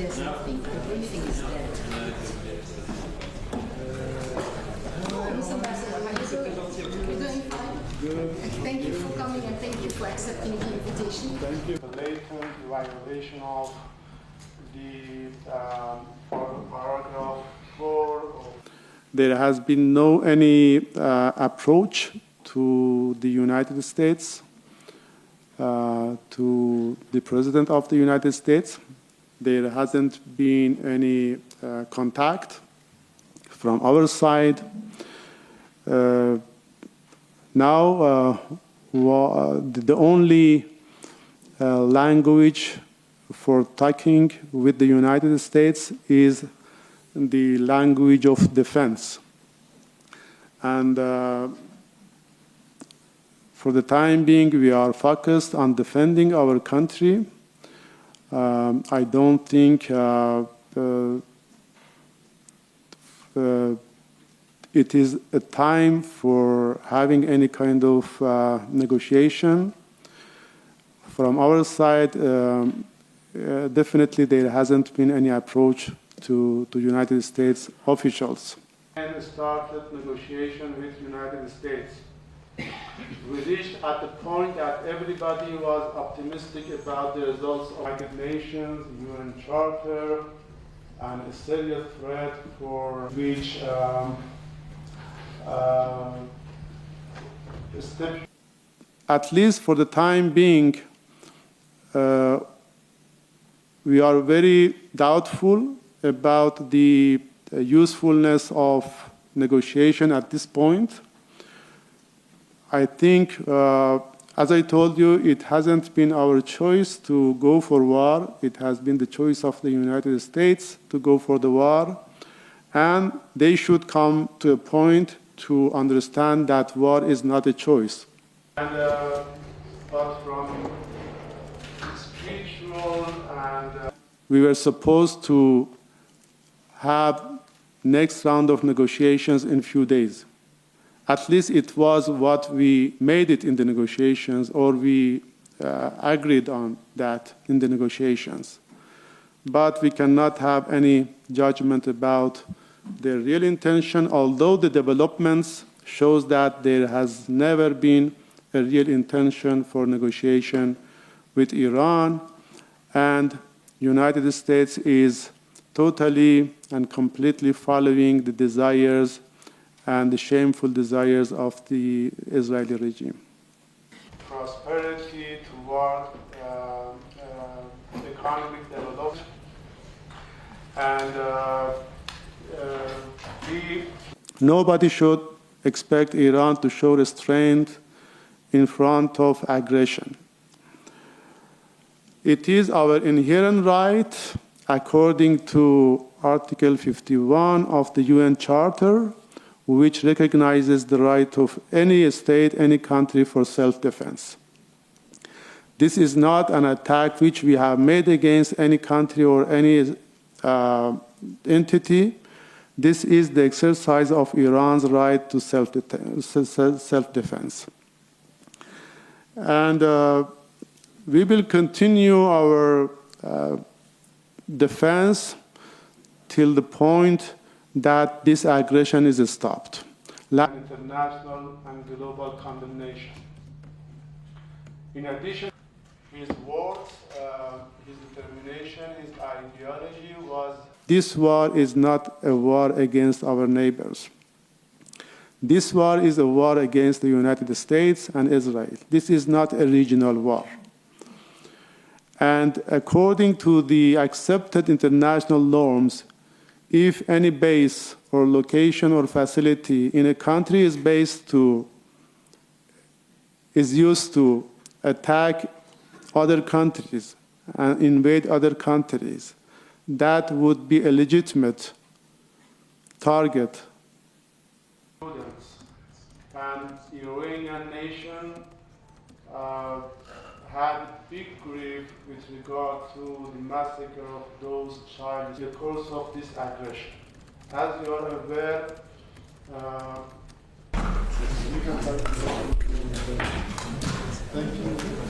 there's nothing. The briefing is there. Mr. Ambassador, how are you doing? You're doing fine? Good. Thank you for coming and thank you for accepting the invitation. Thank you. Blatant violation of the paragraph 4 of... There has been no any approach to the United States, to the President of the United States. There hasn't been any contact from our side. Now, the only language for talking with the United States is the language of defense. And for the time being, we are focused on defending our country. I don't think it is a time for having any kind of negotiation. From our side, definitely there hasn't been any approach to United States officials. And started negotiation with United States. We reached at the point that everybody was optimistic about the results of United Nations, UN Charter, and a serious threat for which at least for the time being, we are very doubtful about the usefulness of negotiation at this point. I think, as I told you, it hasn't been our choice to go for war. It has been the choice of the United States to go for the war. And they should come to a point to understand that war is not a choice. And, but from spiritual and... we were supposed to have next round of negotiations in a few days. At least it was what we made it in the negotiations, or we agreed on that in the negotiations. But we cannot have any judgment about their real intention, although the developments shows that there has never been a real intention for negotiation with Iran, and United States is totally and completely following the desires and the shameful desires of the Israeli regime. Prosperity toward economic development, and nobody should expect Iran to show restraint in front of aggression. It is our inherent right, according to Article 51 of the UN Charter, which recognizes the right of any state, any country for self-defense. This is not an attack which we have made against any country or any entity. This is the exercise of Iran's right to self-defense. And we will continue our defense till the point that this aggression is stopped. International and global condemnation. In addition, his words, his determination, his ideology was... This war is not a war against our neighbors. This war is a war against the United States and Israel. This is not a regional war. And according to the accepted international norms, if any base or location or facility in a country is used to attack other countries and invade other countries, that would be a legitimate target. And the Iranian nation had big grief with regard to the massacre of those children in the course of this aggression. As you are aware, thank you.